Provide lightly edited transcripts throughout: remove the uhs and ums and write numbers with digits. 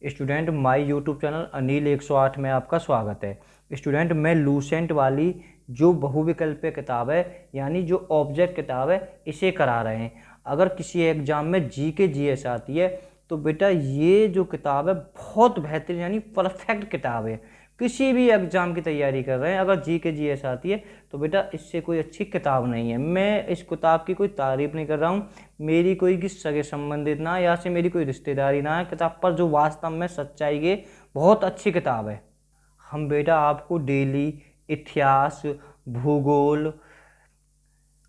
Student, my YouTube channel Anil 108 में आपका स्वागत है। स्टूडेंट, मैं लूसेंट वाली जो बहुविकल्पीय किताब है यानी जो ऑब्जेक्ट किताब है इसे करा रहे हैं। अगर किसी एग्जाम में जी के जीएस आती है तो बेटा ये जो किताब है बहुत बेहतरीन यानी परफेक्ट किताब है। किसी भी एग्जाम की तैयारी कर रहे हैं, अगर जी के जीएस आती है तो बेटा इससे कोई अच्छी किताब नहीं है। मैं इस किताब की कोई तारीफ नहीं कर रहा हूँ, मेरी कोई किस सगे संबंधित ना या से मेरी कोई रिश्तेदारी ना है किताब पर, जो वास्तव में सच्चाई के बहुत अच्छी किताब है। हम बेटा आपको डेली इतिहास, भूगोल,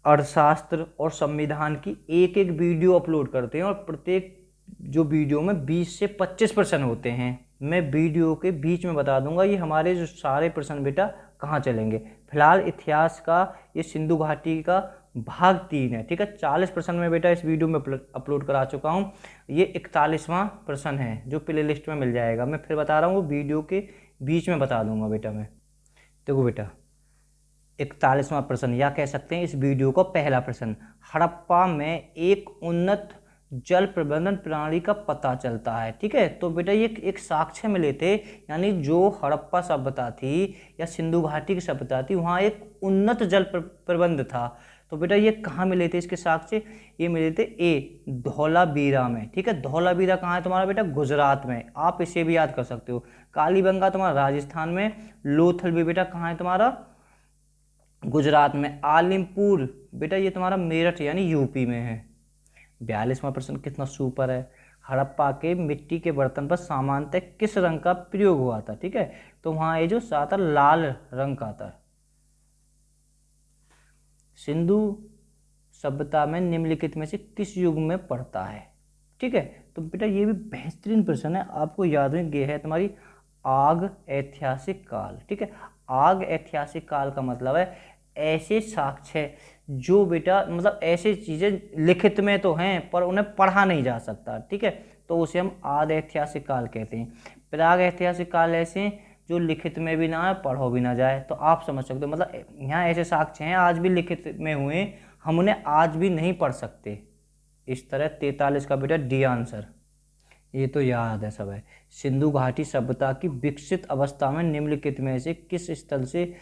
अर्थशास्त्र और संविधान की एक एक वीडियो अपलोड करते हैं और प्रत्येक जो वीडियो में 20 से 25 प्रश्न होते हैं। मैं वीडियो के बीच में बता दूंगा ये हमारे जो सारे प्रश्न बेटा कहाँ चलेंगे। फिलहाल इतिहास का ये सिंधु घाटी का भाग 3 है, ठीक है। 40 प्रश्न में बेटा इस वीडियो में अपलोड करा चुका हूँ। ये 41वां प्रश्न है जो प्ले लिस्ट में मिल जाएगा। मैं फिर बता रहा हूँ, वो वीडियो के बीच में बता दूंगा बेटा मैं। देखो बेटा 41वां प्रश्न या कह सकते हैं इस वीडियो का पहला प्रश्न, हड़प्पा में एक उन्नत जल प्रबंधन प्रणाली का पता चलता है, ठीक है। तो बेटा ये एक साक्ष्य मिले थे, यानी जो हड़प्पा सभ्यता थी या सिंधु घाटी की सभ्यता थी वहाँ एक उन्नत जल प्रबंध था। तो बेटा ये कहाँ मिले थे इसके साक्ष्य? ये मिले थे ए धौलावीरा में, ठीक है। धौलावीरा कहाँ है तुम्हारा बेटा? गुजरात में। आप इसे भी याद कर सकते हो। कालीबंगा तुम्हारा राजस्थान में। लोथल भी बेटा कहाँ है तुम्हारा? गुजरात में। आलिमपुर बेटा ये तुम्हारा मेरठ यानी यूपी में है। 42वां प्रश्न कितना सुपर है। हड़प्पा के मिट्टी के बर्तन पर सामान्यतः किस रंग का प्रयोग हुआ था, ठीक है। तो वहां ये जो ज्यादातर लाल रंग का था। सिंधु सभ्यता में निम्नलिखित में से किस युग में पड़ता है, ठीक है। तो बेटा ये भी बेहतरीन प्रश्न है, आपको याद रखिए है तुम्हारी आग ऐतिहासिक काल, ठीक है। आग ऐतिहासिक काल का मतलब है ऐसे साक्ष्य जो बेटा मतलब ऐसी चीजें लिखित में तो हैं पर उन्हें पढ़ा नहीं जा सकता, ठीक है। तो उसे हम आद ऐतिहासिक काल कहते हैं। प्राग ऐतिहासिक काल ऐसे जो लिखित में भी ना है, पढ़ो भी ना जाए। तो आप समझ सकते हो, मतलब यहाँ ऐसे साक्ष्य हैं आज भी लिखित में हुए, हम उन्हें आज भी नहीं पढ़ सकते। इस तरह 43 का बेटा डी आंसर। ये तो याद है सब है। सिंधु घाटी सभ्यता की विकसित अवस्था में निम्नलिखित में से किस स्थल से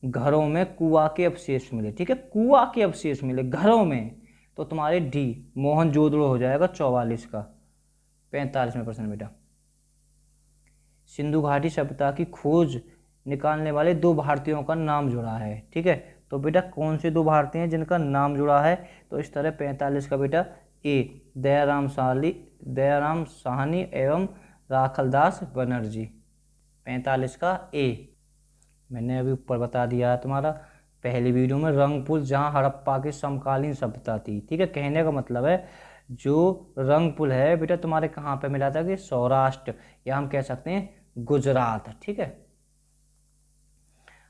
घरों में कुआं के अवशेष मिले, ठीक है। कुआं के अवशेष मिले घरों में, तो तुम्हारे डी मोहनजोदड़ो हो जाएगा 44 का। 45वें प्रश्न बेटा, सिंधु घाटी सभ्यता की खोज निकालने वाले 2 भारतीयों का नाम जुड़ा है, ठीक है। तो बेटा कौन से 2 भारतीय हैं जिनका नाम जुड़ा है? तो इस तरह 45 का बेटा ए दयाराम साहनी एवं राखलदास बनर्जी। 45 का ए। मैंने अभी ऊपर बता दिया तुम्हारा पहली वीडियो में, रंगपुर जहाँ हड़प्पा की समकालीन सभ्यता थी, ठीक है। कहने का मतलब है जो रंगपुर है बेटा तुम्हारे कहाँ पे मिला था कि सौराष्ट्र या हम कह सकते हैं गुजरात, ठीक है।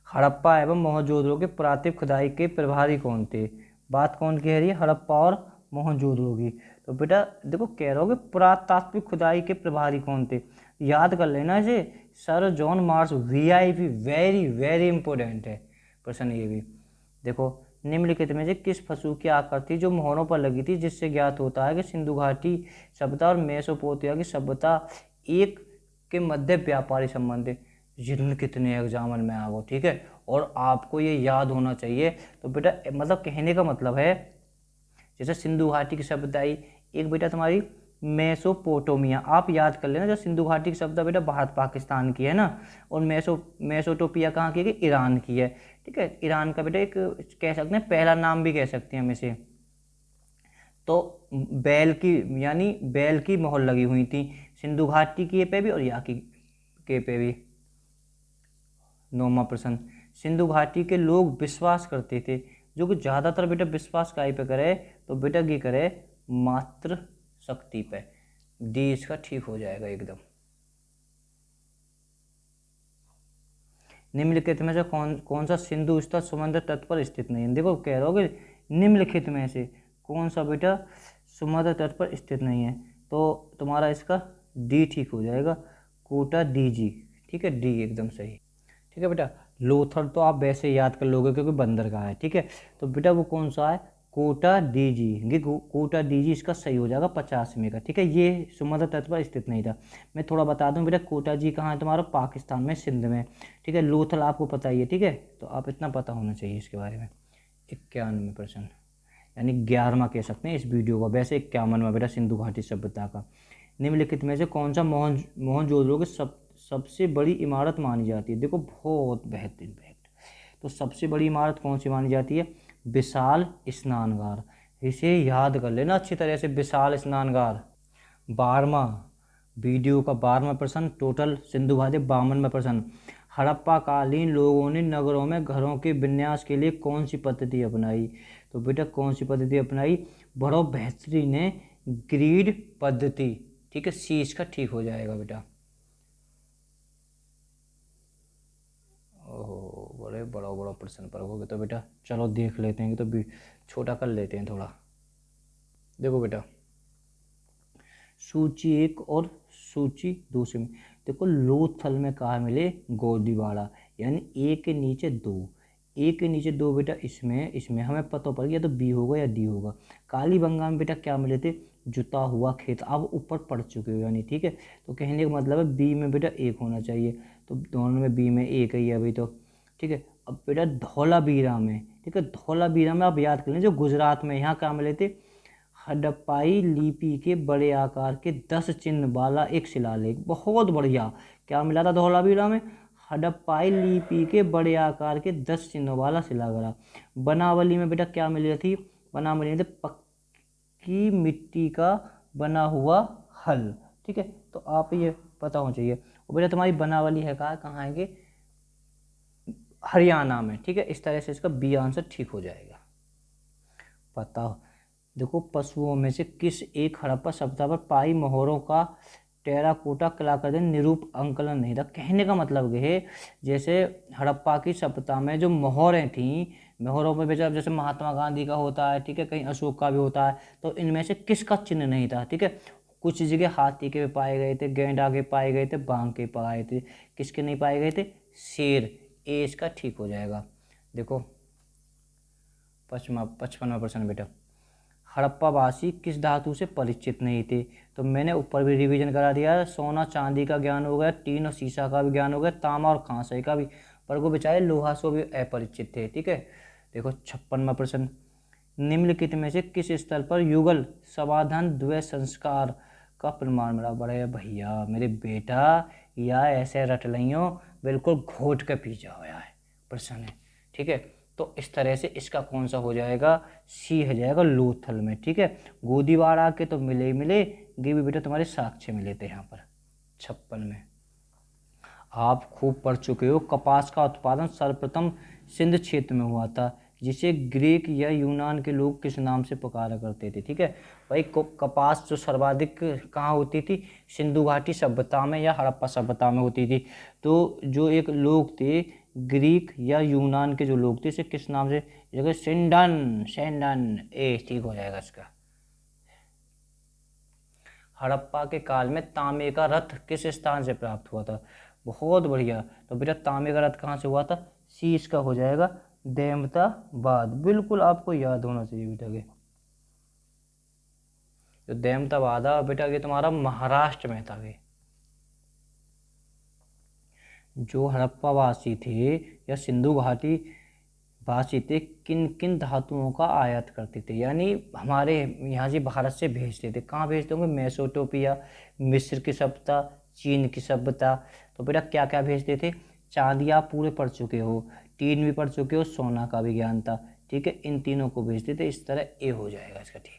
हड़प्पा एवं मोहनजोदड़ो के पुरातत्व खुदाई के प्रभारी कौन थे? बात कौन की है? हड़प्पा और मोहनजोदड़ो की। तो बेटा देखो कह रहा हूँ कि पुरातात्विक खुदाई के प्रभारी कौन थे, याद कर लेना इसे। Sir John Marsh VIP, very very important है प्रश्न ये भी। देखो निम्नलिखित में से किस पशु की आकृति जो मोहरों पर लगी थी जिससे ज्ञात होता है कि सिंधु घाटी सभ्यता और मेसोपोटामिया की सभ्यता एक के मध्य व्यापारी संबंध है। जिन कितने एग्जामन में आ गो, ठीक है। और आपको ये याद होना चाहिए। तो बेटा मतलब कहने का मतलब है जैसे सिंधु घाटी की सभ्यता एक बेटा तुम्हारी मेसोपोटामिया, आप याद कर लेना। जो सिंधु घाटी की सभ्यता बेटा भारत पाकिस्तान की है ना, और मेसोटोपिया कहाँ की है? ईरान की है, ठीक है। ईरान का बेटा एक कह सकते हैं पहला नाम भी कह सकते हैं हम इसे। तो बैल की मोहर लगी हुई थी सिंधु घाटी की पे भी और यहाँ की के पे भी। 9वां प्रश्न, सिंधु घाटी के लोग विश्वास करते थे, जो कि ज़्यादातर बेटा विश्वास काय पे करे? तो बेटा ये करे मात्र शक्ति पे। डी इसका ठीक हो जाएगा एकदम। निम्नलिखित में से कौन सा सिंधु स्तर समुद्र तट पर स्थित नहीं है? देखो कह रहा हूँ कि निम्नलिखित में से कौन सा बेटा समुद्र तट पर स्थित नहीं है, तो तुम्हारा इसका डी ठीक हो जाएगा, कोटा डी जी, ठीक है। डी एकदम सही, ठीक है बेटा। लोथल तो आप वैसे याद कर लोगे क्योंकि बंदरगाह है, ठीक है। तो बेटा वो कौन सा है? कोटा डीजी, ये कोटा डीजी इसका सही हो जाएगा 50 में का, ठीक है। ये सुमद्र तट पर स्थित नहीं था। मैं थोड़ा बता दूं बेटा, कोटा जी कहाँ है तुम्हारा, पाकिस्तान में, सिंध में, ठीक है। लोथल आपको पता ही है, ठीक है, तो आप इतना पता होना चाहिए इसके बारे में। 91%, यानी 11वां कह सकते हैं इस वीडियो का, वैसे 51वां बेटा सिंधु घाटी सभ्यता का। निम्नलिखित में से कौन सा मोहनजोदड़ो की सबसे बड़ी इमारत मानी जाती है? देखो बहुत बेहतरीन फैक्ट। तो सबसे बड़ी इमारत कौन सी मानी जाती है? विशाल स्नानगार। इसे याद कर लेना अच्छी तरह से, विशाल स्नानगार। 12वां वीडियो का 12वां प्रश्न, टोटल सिंधु घाटी 52वां प्रश्न। हड़प्पा कालीन लोगों ने नगरों में घरों के विन्यास के लिए कौन सी पद्धति अपनाई? तो बेटा कौन सी पद्धति अपनाई? बड़ा बेहतरीन है, ग्रिड पद्धति, ठीक है। सी इसका ठीक हो जाएगा बेटा। ओह बड़े बड़ा प्रश्न पर हो गए तो बेटा चलो देख लेते हैं, तो छोटा कर लेते हैं थोड़ा। देखो बेटा, सूची 1 और सूची 2 से में देखो, लोथल में कहा मिले? गोदीवाड़ा, यानी ए के नीचे 2, ए के नीचे 2 बेटा, इसमें हमें पता पड़ गया तो बी होगा या डी होगा। कालीबंगा में बेटा क्या मिले थे? जुता हुआ खेत, अब ऊपर पड़ चुके हो यानी, ठीक है। तो कहने का मतलब है बी में बेटा 1 होना चाहिए, तो दोनों में बी में 1 ही है अभी तो, ठीक है। अब बेटा धौलावीरा में, ठीक है, धौलावीरा में आप याद कर लें जो गुजरात में, यहाँ क्या मिले थे? हड़प्पाई लिपि के बड़े आकार के 10 चिन्ह वाला एक शिलालेख, बहुत बढ़िया। क्या मिला था धौलावीरा में? हड़प्पाई लिपि के बड़े आकार के 10 चिन्हों वाला शिलालेख। बनावली में बेटा क्या मिली थी? बनावली में पक्की मिट्टी का बना हुआ हल, ठीक है। तो आप ये पता होना चाहिए। और बेटा तुम्हारी बनावली है कहाँ है? हरियाणा में, ठीक है। इस तरह से इसका बी आंसर ठीक हो जाएगा। पता देखो, पशुओं में से किस एक हड़प्पा सभ्यता पर पाई मोहरों का टेराकोटा कलाकृति निरूप अंकलन नहीं था? कहने का मतलब ये है, जैसे हड़प्पा की सभ्यता में जो मोहरें थीं, मोहरों में बेचा जैसे महात्मा गांधी का होता है, ठीक है, कहीं अशोक का भी होता है, तो इनमें से किसका चिन्ह नहीं था, ठीक है। कुछ जगह हाथी के पाए गए थे, गैंडा के पाए गए थे, बाघ के पाए थे, किसके नहीं पाए गए थे? शेर। ए इसका ठीक हो जाएगा। देखो 55वां प्रश्न बेटा, हड़प्पावासी किस धातु से परिचित नहीं थे? तो मैंने ऊपर भी रिवीजन करा दिया है, सोना चांदी का ज्ञान हो गया, टीन और सीसा का भी ज्ञान हो गया, तांबा और कांसे का भी, पर वो बेचारे लोहा से भी अपरिचित थे, ठीक है। देखो 56वां प्रश्न, निम्नलिखित में से किस स्थल पर युगल समाधान द्वय संस्कार का प्रमाण मिला? बड़े भैया मेरे बेटा, या ऐसे रट लियो, बिल्कुल घोट के पी जाओ यार प्रश्न है, ठीक है। तो इस तरह से इसका कौन सा हो जाएगा? सी हो जाएगा लोथल में, ठीक है। गोदीवाड़ा के तो मिले ही मिले, ये भी बेटा तुम्हारे साक्ष्य मिले थे यहाँ पर 56 में। आप खूब पढ़ चुके हो, कपास का उत्पादन सर्वप्रथम सिंध क्षेत्र में हुआ था, जिसे ग्रीक या यूनान के लोग किस नाम से पुकारा करते थे, ठीक है। भाई कपास जो सर्वाधिक कहाँ होती थी? सिंधु घाटी सभ्यता में या हड़प्पा सभ्यता में होती थी। तो जो एक लोग थे ग्रीक या यूनान के जो लोग थे, इसे किस नाम से? जगह सेंडन, ए ठीक हो जाएगा इसका। हड़प्पा के काल में तांबे का रथ किस स्थान से प्राप्त हुआ था? बहुत बढ़िया। तो बेटा तांबे का रथ कहाँ से हुआ था? सी इसका हो जाएगा देमताबाद, बिल्कुल आपको याद होना चाहिए बेटा के। जो देमताबाद है बेटा ये तुम्हारा महाराष्ट्र में था। ये जो हड़प्पा वासी थे या सिंधु घाटी वासी थे, किन किन धातुओं का आयात करते थे? यानी हमारे यहाँ से भारत से भेजते थे। कहाँ भेजते होंगे? मेसोटोपिया, मिस्र की सभ्यता, चीन की सभ्यता। तो बेटा क्या क्या भेजते थे? चांदी आप पूरे पढ़ चुके हो, टीन भी पढ़ चुके हो, सोना का भी ज्ञान था, ठीक है। इन तीनों को भेजते थे। इस तरह ए हो जाएगा इसका, ठीक।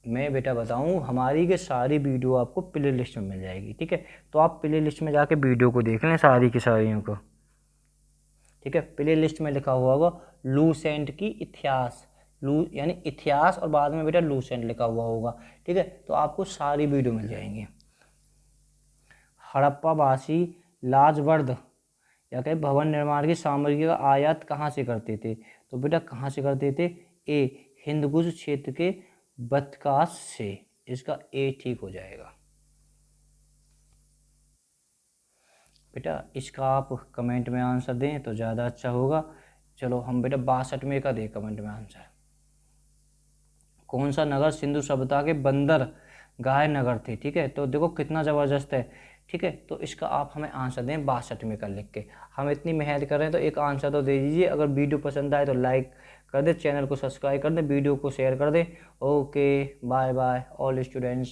मैं बेटा बताऊं, हमारी के सारी वीडियो आपको प्ले लिस्ट में मिल जाएगी, ठीक है। तो आप प्ले लिस्ट में जाके वीडियो को देख लें सारी की सारियों को, ठीक है। प्ले लिस्ट में लिखा हुआ होगा लूसेंट की इतिहास, यानी इतिहास, और बाद में बेटा लूसेंट लिखा हुआ होगा, ठीक है। तो आपको सारी वीडियो मिल जाएंगी। हड़प्पावासी लाजवर्द या कहे भवन निर्माण की सामग्री का आयात कहाँ से करते थे? तो बेटा कहाँ से करते थे? ए हिंदकुश क्षेत्र के बतकास से, इसका ए ठीक हो जाएगा बेटा। इसका आप कमेंट में आंसर दें तो ज़्यादा अच्छा होगा। चलो हम बेटा 62 में का दे कमेंट में आंसर। कौन सा नगर सिंधु सभ्यता के बंदर गाय नगर थे। ठीक है, तो देखो कितना ज़बरदस्त है। ठीक है, तो इसका आप हमें आंसर दें 62 में का लिख के। हम इतनी मेहनत कर रहे हैं तो एक आंसर तो दे दीजिए। अगर वीडियो पसंद आए तो लाइक कर दे, चैनल को सब्सक्राइब कर दे, वीडियो को शेयर कर दे। Okay, bye bye all students.